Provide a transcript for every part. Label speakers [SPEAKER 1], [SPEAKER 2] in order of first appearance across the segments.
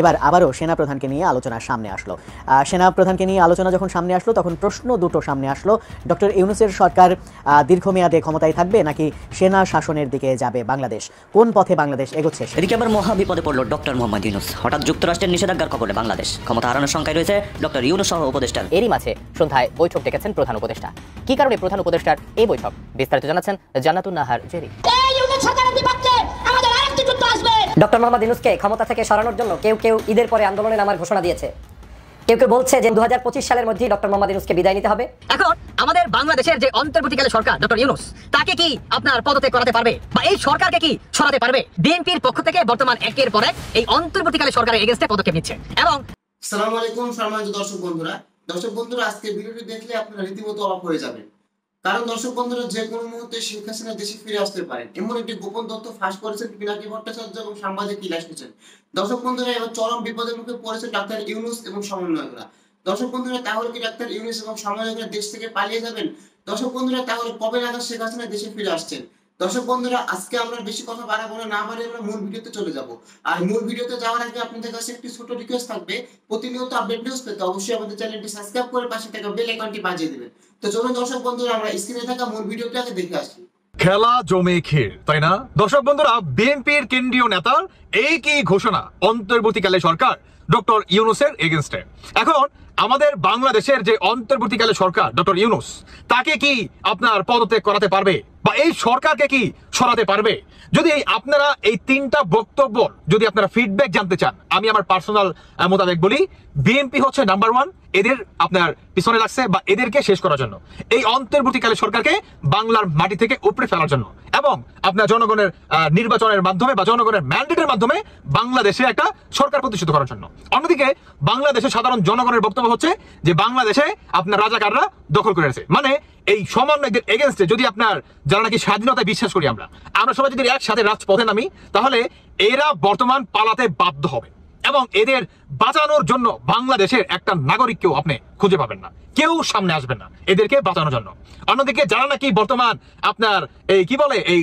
[SPEAKER 1] এবার আবারও সেনাপ্রধানকে নিয়ে আলোচনা সামনে আসলো। সেনাপ্রধানকে নিয়ে আলোচনা যখন সামনে আসলো তখন প্রশ্ন দুটো সামনে আসলো। ডক্টর ইউনূসের সরকার দীর্ঘমেয়াদে ক্ষমতায় থাকবে নাকি সেনা শাসনের দিকে যাবে বাংলাদেশ? কোন পথে বাংলাদেশ এগোচ্ছে?
[SPEAKER 2] এদিকে আবার মহা বিপদে পড়ল ডক্টর মোহাম্মদ ইউনূস। হঠাৎ যুক্তরাষ্ট্রের নিষেধাজ্ঞার খবরে বাংলাদেশ ক্ষমতা হারানোর সংখ্যায় রয়েছে ডক্টর ইউনূস সহ উপদেষ্টার।
[SPEAKER 3] এরই মাঝে সন্ধ্যায় বৈঠক ডেকেছেন প্রধান উপদেষ্টা। কি কারণে প্রধান উপদেষ্টার এই বৈঠক, বিস্তারিত জানাচ্ছেন জান্নাতুন নাহার জেরি।
[SPEAKER 4] ডক্টর মোহাম্মদ ইউনূসকে ক্ষমতা থেকে সরানোর জন্য কেউ কেউ ঈদের পরে আন্দোলনে নামার ঘোষণা দিয়েছে। কেউ কেউ বলছে যে 2025 সালের মধ্যেই ডক্টর মোহাম্মদ ইউনূসকে বিদায় নিতে হবে।
[SPEAKER 5] এখন আমাদের বাংলাদেশের যে অন্তর্বর্তীকালীন সরকার ডক্টর ইউনূস, তাকে কি আপনার পদত্যাগ করাতে পারবে বা এই সরকারকে কি সরাতে পারবে? বিএনপির পক্ষ থেকে বর্তমান একের পর এক এই অন্তর্বর্তীকালীন সরকারের এগেইনস্টে পদক্ষেপ নিচ্ছে। এবং
[SPEAKER 6] আসসালামু আলাইকুম সম্মানিত দর্শক বন্ধুরা, আজকে ভিডিওটি দেখলে আপনারা রীতিমতো অবাক হয়ে যাবেন। কারণ দর্শক বন্ধুরা, যে কোনো মুহূর্তে শেখ হাসিনা দেশে ফিরে আসতে পারেন এমন একটি গোপন তথ্য ফাঁস করেছেন পিনাকি ভট্টাচার্য এবং সাংবাদিক ইলিয়াস হোসেন। দর্শক বন্ধুরা, এবার চরম বিপদের মুখে পড়েছে ডাক্তার ইউনূস এবং সমন্বয়করা। দর্শক বন্ধুরা, তাহলে কি ডাক্তার ইউনূস এবং সমন্বয়করা দেশ থেকে পালিয়ে যাবেন? দর্শক বন্ধুরা, তাহলে কবে নাগাদ শেখ হাসিনা দেশে ফিরে আসছেন? দর্শক বন্ধুরা, আজকে আমরা বেশি কথা বাড়াবো না, আমরা মূল ভিডিওতে চলে যাব। আর মূল ভিডিওতে যাওয়ার আগে আপনাদের কাছে একটি ছোট রিকোয়েস্ট থাকবে, প্রতিনিয়ত আপডেট নিউজ পেতে অবশ্যই আমাদের চ্যানেলটি সাবস্ক্রাইব করে পাশে থাকা বেল আইকনটি বাজিয়ে দিবেন। তো চলুন দর্শক বন্ধুরা, আমরা স্ক্রিনে থাকা মূল ভিডিওটি আগে দেখে আসি।
[SPEAKER 7] খেলা জমে খেল, তাই না দর্শক বন্ধুরা? বিএনপির কেন্দ্রীয় নেতার এই কি ঘোষণা অন্তর্বর্তীকালে সরকার ডক্টর ইউনূসের এগেইনস্টে। এখন আমাদের বাংলাদেশের যে অন্তর্বর্তীকালে সরকার ডক্টর ইউনূস, তাকে কি আপনার পদত্যাগ করাতে পারবে বা এই সরকারকে কি সরাতে পারবে? যদি আপনারা এই তিনটা বক্তব্য যদি আপনারা ফিডব্যাক জানতে চান, আমি আমার পার্সোনাল মোতাবেক বলি, বিএনপি হচ্ছে নাম্বার 1, এদের আপনার পিছনে লাগছে বা এদেরকে শেষ করার জন্য, এই অন্তর্বর্তীকালে সরকারকে বাংলার মাটি থেকে উপড়ে ফেলার জন্য এবং আপনার জনগণের নির্বাচনের মাধ্যমে বা জনগণের ম্যান্ডেটের মাধ্যমে বাংলাদেশে একটা সরকার প্রতিষ্ঠিত করার জন্য। অন্যদিকে বাংলাদেশের সাধারণ জনগণের বক্তব্য হচ্ছে যে বাংলাদেশে আপনার রাজাকাররা দখল করে আছে। মানে এই সমন্বয়কদের এগেইনস্টে যদি আপনার যারা নাকি স্বাধীনতায় বিশ্বাস করি আমরা সবাই যদি একসাথে রাজপথে নামি, তাহলে এরা বর্তমান পালাতে বাধ্য হবে এবং এদের বাঁচানোর জন্য বাংলাদেশের একটা নাগরিককেও আপনি খুঁজে পাবেন না, কেউ সামনে আসবেন না এদেরকে বাঁচানোর জন্য। অন্যদিকে যারা নাকি বর্তমান আপনার এই কি বলে এই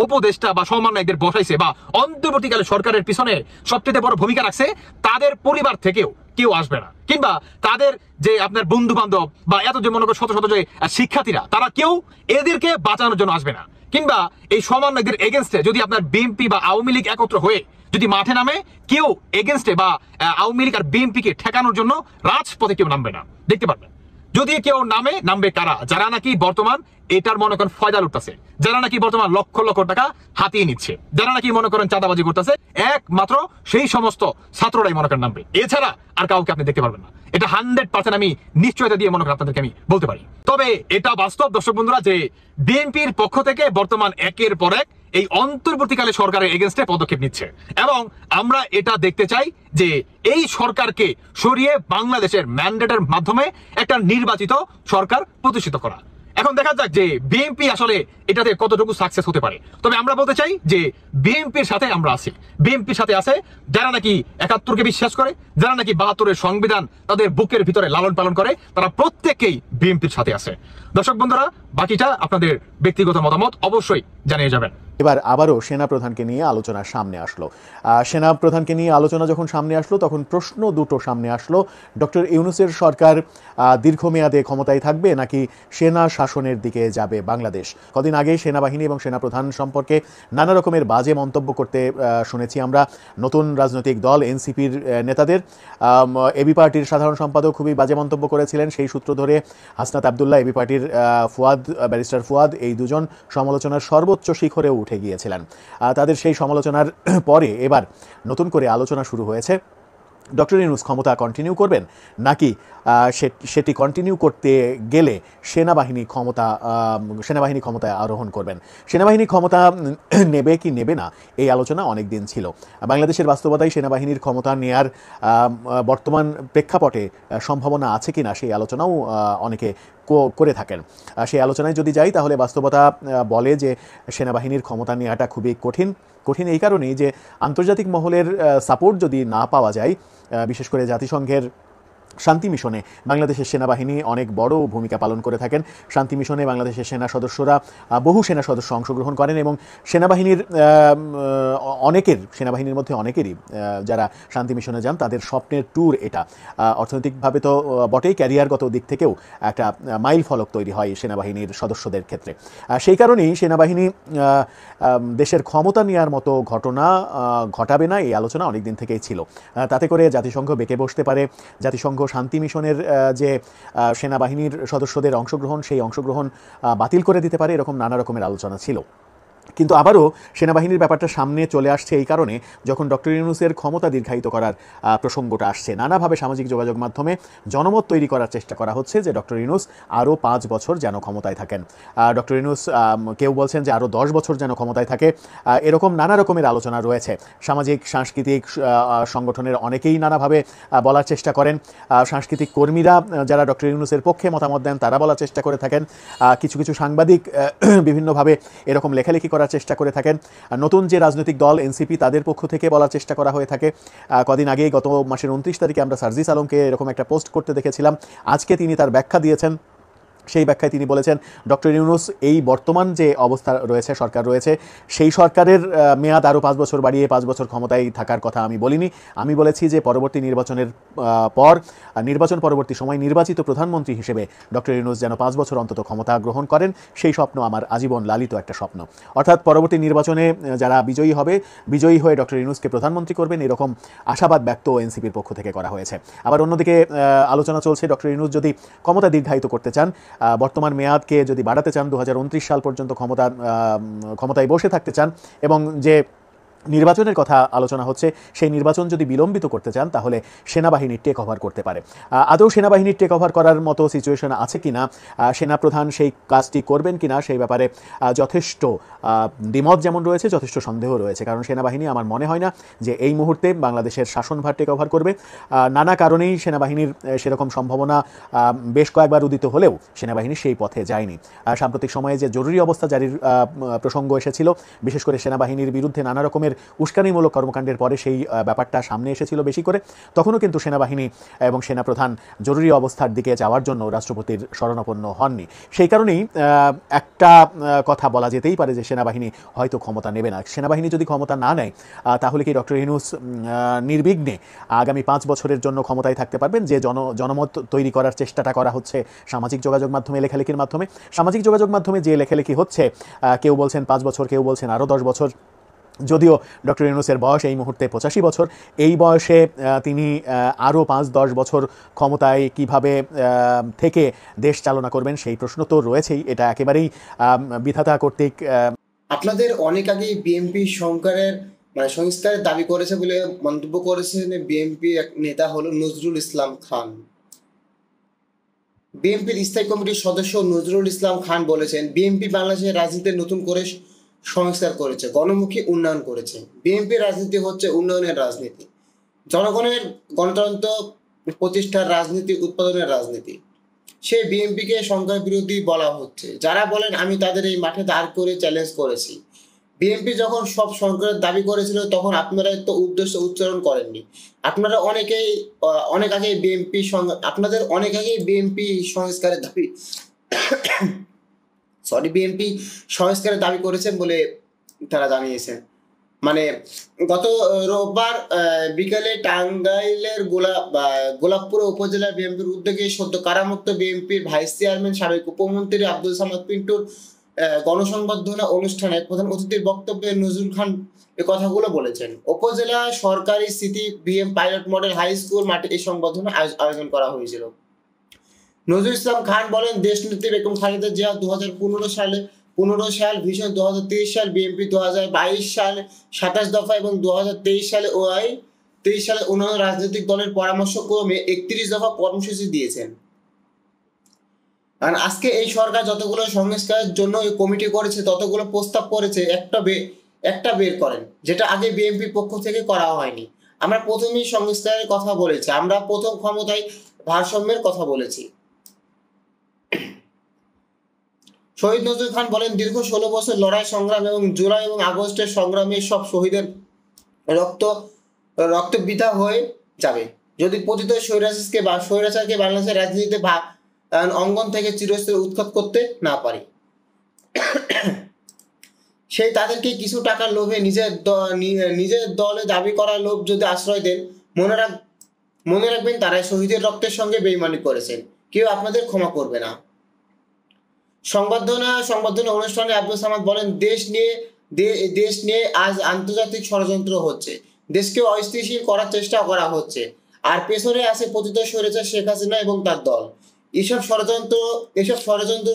[SPEAKER 7] উপদেষ্টা বা সমন্বয়কদের বসাইছে বা অন্তর্বর্তীকালে সরকারের পিছনে সবচেয়ে বড় ভূমিকা রাখছে, তাদের পরিবার থেকেও কেউ আসবে না, কিংবা তাদের যে আপনার বন্ধু বান্ধব বা এত যে মনে করেন শত শত যে শিক্ষার্থীরা, তারা কেউ এদেরকে বাঁচানোর জন্য আসবে না। কিংবা এই সমন্বয়কদের এগেইনস্টে যদি আপনার বিএনপি বা আওয়ামী লীগ একত্র হয়ে যদি মাঠে নামে, কেউ এগেইনস্টে বা আওয়ামী লীগ আর বিএনপিকে ঠেকানোর জন্য রাজপথে কেউ নামবে না। দেখতে পারবেন যদি কেউ নামবে কারা? যারা নাকি বর্তমান এটার মনে করেন ফয়দা লুটতেছে, যারা নাকি বর্তমান লক্ষ লক্ষ টাকা হাতিয়ে নিচ্ছে, যারা নাকি মনে করেন চাঁদাবাজি করতেছে, একমাত্র সেই সমস্ত ছাত্ররাই মনে করেন নামবে। এছাড়া আর কাউকে আপনি দেখতে পারবেন না। এটা 100% আমি নিশ্চয়তা দিয়ে মনে করেন আপনাদেরকে আমি বলতে পারি। তবে এটা বাস্তব দর্শক বন্ধুরা যে বিএনপির পক্ষ থেকে বর্তমান একের পর এক এই অন্তর্বর্তীকালে সরকারের এগেইনস্টে পদক্ষেপ নিচ্ছে এবং আমরা এটা দেখতে চাই যে এই সরকারকে সরিয়ে বাংলাদেশের ম্যান্ডেটের মাধ্যমে একটা নির্বাচিত সরকার প্রতিষ্ঠিত করা। এখন দেখা যাক যে বিএনপি আসলে এটাতে কতটুকু সাকসেস হতে পারে। তবে আমরা বলতে চাই যে বিএনপির সাথে আমরা আছি, বিএনপির সাথে আছে যারা নাকি 71কে বিশ্বাস করে, যারা নাকি 72-এর সংবিধান তাদের বুকের ভিতরে লালন পালন করে, তারা প্রত্যেককেই বিএনপির সাথে আছে। দর্শক বন্ধুরা, বাকিটা আপনাদের ব্যক্তিগত মতামত অবশ্যই জানিয়ে যাবেন।
[SPEAKER 8] এবার আবারও সেনাপ্রধানকে নিয়ে আলোচনা সামনে আসলো। সেনাপ্রধানকে নিয়ে আলোচনা যখন সামনে আসলো তখন প্রশ্ন দুটো সামনে আসলো। ডক্টর ইউনূসের সরকার দীর্ঘমেয়াদে ক্ষমতায় থাকবে নাকি সেনা শাসনের দিকে যাবে বাংলাদেশ? কদিন আগে সেনাবাহিনী এবং সেনাপ্রধান সম্পর্কে নানা রকমের বাজে মন্তব্য করতে শুনেছি আমরা নতুন রাজনৈতিক দল এনসিপির নেতাদের। এবি পার্টির সাধারণ সম্পাদক খুবই বাজে মন্তব্য করেছিলেন। সেই সূত্র ধরে হাসনাত আবদুল্লাহ, এবি পার্টির ব্যারিস্টার ফুয়াদ, এই দুজন সমালোচনার সর্বোচ্চ শিখরে উঠে গিয়েছিলেন। তাদের সেই সমালোচনার পরে এবার নতুন করে আলোচনা শুরু হয়েছে। ডক্টর ইউনূস ক্ষমতা কন্টিনিউ করবেন নাকি সেটি কন্টিনিউ করতে গেলে সেনাবাহিনী ক্ষমতায় আরোহণ করবেন। সেনাবাহিনী ক্ষমতা নেবে কি নেবে না এই আলোচনা অনেক দিন ছিল। বাংলাদেশের বাস্তবতায় সেনাবাহিনীর ক্ষমতা নেয়ার বর্তমান প্রেক্ষাপটে সম্ভাবনা আছে কিনা সেই আলোচনাও অনেকে করে থাকেন। সেই আলোচনায় যদি যাই তাহলে বাস্তবতা বলে যে সেনাবাহিনীর ক্ষমতা নেওয়াটা খুবই কঠিন এই কারণেই যে আন্তর্জাতিক মহলের সাপোর্ট যদি না পাওয়া যায়, বিশেষ করে জাতিসংঘের শান্তি মিশনে বাংলাদেশের সেনাবাহিনী অনেক বড় ভূমিকা পালন করে থাকেন। শান্তি মিশনে বাংলাদেশের সেনা সদস্যরা বহু সেনা সদস্য অংশগ্রহণ করেন এবং সেনাবাহিনীর সেনাবাহিনীর মধ্যে অনেকেরই যারা শান্তি মিশনে যান তাদের স্বপ্নের ট্যুর এটা। অর্থনৈতিকভাবে তো বটেই, ক্যারিয়ারগত দিক থেকেও একটা মাইল ফলক তৈরি হয় সেনাবাহিনীর সদস্যদের ক্ষেত্রে। সেই কারণেই সেনাবাহিনী দেশের ক্ষমতা নেওয়ার মতো ঘটনা ঘটাবে না, এই আলোচনা অনেক দিন থেকেই ছিল। তাতে করে জাতিসংঘ বেঁকে বসতে পারে, জাতিসংঘ শান্তি মিশনের যে সেনাবাহিনীর সদস্যদের অংশগ্রহণ সেই অংশগ্রহণ বাতিল করে দিতে পারে, এরকম নানা রকমের আলোচনা ছিল। কিন্তু আবারও সেনাবাহিনীর ব্যাপারটা সামনে চলে আসছে এই কারণে, যখন ডক্টর ইউনূসের ক্ষমতা দীর্ঘায়িত করার প্রসঙ্গটা আসছে, নানাভাবে সামাজিক যোগাযোগ মাধ্যমে জনমত তৈরি করার চেষ্টা করা হচ্ছে যে ডক্টর ইউনূস আরও 5 বছর যেন ক্ষমতায় থাকেন। ডক্টর ইউনূস কেউ বলছেন যে আরও 10 বছর যেন ক্ষমতায় থাকে, এরকম নানা রকমের আলোচনা রয়েছে। সামাজিক সাংস্কৃতিক সংগঠনের অনেকেই নানাভাবে বলার চেষ্টা করেন। সাংস্কৃতিক কর্মীরা যারা ডক্টর ইউনূসের পক্ষে মতামত দেন তারা বলার চেষ্টা করে থাকেন। কিছু কিছু সাংবাদিক বিভিন্নভাবে এরকম লেখালেখি করার চেষ্টা করে থাকেন। নতুন যে রাজনৈতিক দল এনসিপি তাদের পক্ষ থেকে বলার চেষ্টা করা হয়ে থাকে। কদিন আগেই গত মাসের 29 তারিখে আমরা সার্জিস আলমকে এরকম একটা পোস্ট করতে দেখেছিলাম। আজকে তিনি তার ব্যাখ্যা দিয়েছেন। সেই ব্যাখ্যায় তিনি বলেছেন ডক্টর ইউনূস এই বর্তমান যে অবস্থা রয়েছে, সরকার রয়েছে, সেই সরকারের মেয়াদ আরও 5 বছর বাড়িয়ে 5 বছর ক্ষমতায় থাকার কথা আমি বলিনি। আমি বলেছি যে পরবর্তী নির্বাচনের পর, নির্বাচন পরবর্তী সময় নির্বাচিত প্রধানমন্ত্রী হিসেবে ডক্টর ইউনূস যেন 5 বছর অন্তত ক্ষমতা গ্রহণ করেন, সেই স্বপ্ন আমার আজীবন লালিত একটা স্বপ্ন। অর্থাৎ পরবর্তী নির্বাচনে যারা বিজয়ী হবে, বিজয়ী হয়ে ডক্টর ইউনূসকে প্রধানমন্ত্রী করবেন, এরকম আশাবাদ ব্যক্ত এনসিপির পক্ষ থেকে করা হয়েছে। আবার অন্যদিকে আলোচনা চলছে ডক্টর ইউনূস যদি ক্ষমতা দীর্ঘায়িত করতে চান, বর্তমান মেয়াদকে যদি বাড়াতে চান, 2029 সাল পর্যন্ত ক্ষমতায় বসে থাকতে চান এবং যে নির্বাচনের কথা আলোচনা হচ্ছে সেই নির্বাচন যদি বিলম্বিত করতে চান তাহলে সেনাবাহিনী টেক ওভার করতে পারে। আদৌ সেনাবাহিনী টেক ওভার করার মতো সিচুয়েশন আছে কিনা, সেনাপ্রধান সেই কাজটি করবেন কিনা, সেই ব্যাপারে যথেষ্ট দ্বিমত যেমন রয়েছে, যথেষ্ট সন্দেহ রয়েছে। কারণ সেনাবাহিনী আমার মনে হয় না যে এই মুহূর্তে বাংলাদেশের শাসনভার টেক ওভার করবে। নানা কারণেই সেনাবাহিনীর সেরকম সম্ভাবনা বেশ কয়েকবার উদিত হলেও সেনাবাহিনী সেই পথে যায়নি। সাম্প্রতিক সময়ে যে জরুরি অবস্থা জারির প্রসঙ্গ এসেছিল, বিশেষ করে সেনাবাহিনীর বিরুদ্ধে নানা রকমের উস্কানিমূলক কর্মকাণ্ডের পরে সেই ব্যাপারটা সামনে এসেছিল বেশি করে, তখনও কিন্তু সেনাবাহিনী এবং সেনাপ্রধান জরুরি অবস্থার দিকে যাওয়ার জন্য রাষ্ট্রপতির শরণাপন্ন হননি। সেই কারণেই একটা কথা বলা যেতেই পারে যে সেনাবাহিনী হয়তো ক্ষমতা নেবে না। সেনাবাহিনী যদি ক্ষমতা না নেয় তাহলে কি ডক্টর ইউনূস নির্বিঘ্নে আগামী 5 বছরের জন্য ক্ষমতায় থাকতে পারবেন? যে জনমত তৈরি করার চেষ্টাটা করা হচ্ছে সামাজিক যোগাযোগ মাধ্যমে, লেখালেখির মাধ্যমে, সামাজিক যোগাযোগ মাধ্যমে যে লেখালেখি হচ্ছে, কেউ বলছেন 5 বছর, কেউ বলছেন আরও 10 বছর। যদিও ডক্টর ইউনূসের বয়স এই মুহূর্তে 85 বছর, এই বয়সে তিনি আরও 5-10 বছর ক্ষমতায় কিভাবে থেকে দেশ চালনা করবেন সেই প্রশ্ন তো রয়েছেই। এটা একেবারেই বিধাতা কর্তৃক।
[SPEAKER 6] আপনাদের অনেক আগেই বিএনপি সংস্কারের দাবি করেছে বলে মন্তব্য করেছেন বিএনপি এক নেতা হলো নজরুল ইসলাম খান। বিএনপির স্থায়ী কমিটির সদস্য নজরুল ইসলাম খান বলেছেন, বিএনপি বাংলাদেশের রাজনীতিতে নতুন করে সংস্কার করেছে, গণমুখী উন্নয়ন করেছে। বিএনপির রাজনীতি হচ্ছে উন্নয়নের রাজনীতি, জনগণের গণতন্ত্র প্রতিষ্ঠার রাজনীতি, উৎপাদনের রাজনীতি। সেই বিএনপিকে সরকার বিরোধী বলা হচ্ছে। যারা বলেন আমি তাদের এই মাঠে দাঁড় করে চ্যালেঞ্জ করেছি। বিএনপি যখন সব সরকারের দাবি করেছিল তখন আপনারা তো উদ্দেশ্য উচ্চারণ করেননি। আপনারা অনেক আগেই বিএনপি সংস্কারের দাবি বিএনপি সংস্কারের দাবি করেছেন বলে তারা জানিয়েছেন। মানে গত রোববার বিকালে টাঙ্গাইলের গোলাপপুর উপজেলার বিএনপির উদ্যোগে সদ্য কারামুক্ত বিএনপির ভাইস চেয়ারম্যান সাবেক উপমন্ত্রী আব্দুল সামাদ পিন্টুর গণসংবর্ধনা অনুষ্ঠানে প্রধান অতিথির বক্তব্যে নজরুল খান এ কথাগুলো বলেছেন। উপজেলা সরকারি city BM pilot model high school মাঠে এই সংবর্ধনা আয়োজন করা হয়েছিল। নজরুল ইসলাম খান বলেন, দেশনেত্রী বেগম খালেদা জিয়া 2015 সাল ভিশন, 2030 সাল বিএনপি, 2022 সালে 27 দফা এবং 2023 সালে অন্যান্য রাজনৈতিক দলের পরামর্শ ক্রমে 31 দফা কর্মসূচি দিয়েছেন। কারণ আজকে এই সরকার যতগুলো সংস্কারের জন্য কমিটি করেছে, ততগুলো প্রস্তাব করেছে, একটা বের করেন, যেটা আগে বিএনপির পক্ষ থেকে করা হয়নি। আমরা প্রথমেই সংস্কারের কথা বলেছি, আমরা প্রথম ক্ষমতায় ভারসাম্যের কথা বলেছি। শহীদ নজরুল খান বলেন, দীর্ঘ 16 বছর লড়াই সংগ্রাম এবং জুলাই এবং আগস্টের সংগ্রামে সব শহীদের রক্ত বৃথা হয়ে যাবে। যদি পতিত স্বৈরাচারকে বাংলাদেশের রাজনীতিতে অঙ্গন থেকে চিরস্থায়ী উৎখাত করতে না পারি, সেই তাদেরকে কিছু টাকার লোভে নিজের দলে দাবি করার লোভ যদি আশ্রয় দেন, মনে রাখবেন তারাই শহীদের রক্তের সঙ্গে বেইমানি করেছেন, কেউ আপনাদের ক্ষমা করবে না। সংবর্ধনা অনুষ্ঠানে আব্দুল সামাদ বলেন, দেশ নিয়ে আজ আন্তর্জাতিক ষড়যন্ত্র হচ্ছে, দেশকে অস্থিতিশীল করার চেষ্টা করা হচ্ছে, আর পেছনে আছে পতিত স্বৈরাচার শেখ হাসিনা এবং তার দল। এসব ষড়যন্ত্র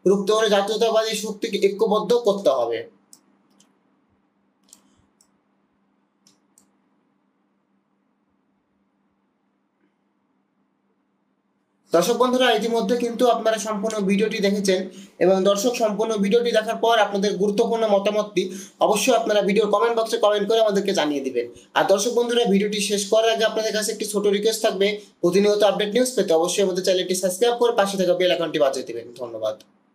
[SPEAKER 6] রুখতে হলে জাতীয়তাবাদী শক্তিকে ঐক্যবদ্ধ করতে হবে। দর্শক বন্ধুরা, ইতিমধ্যে কিন্তু আপনারা সম্পূর্ণ ভিডিওটি দেখেছেন এবং দর্শক সম্পূর্ণ ভিডিওটি দেখার পর আপনাদের গুরুত্বপূর্ণ মতামতটি অবশ্যই আপনারা ভিডিওর কমেন্ট বক্সে কমেন্ট করে আমাদেরকে জানিয়ে দিবেন। আর দর্শক বন্ধুরা, ভিডিওটি শেষ করার আগে আপনাদের কাছে একটি ছোট রিকোয়েস্ট থাকবে, প্রতিনিয়ত আপডেট নিউজ পেতে অবশ্যই আমাদের চ্যানেলটি সাবস্ক্রাইব করে পাশে থাকা বেল আইকনটি বাজিয়ে দিবেন। ধন্যবাদ।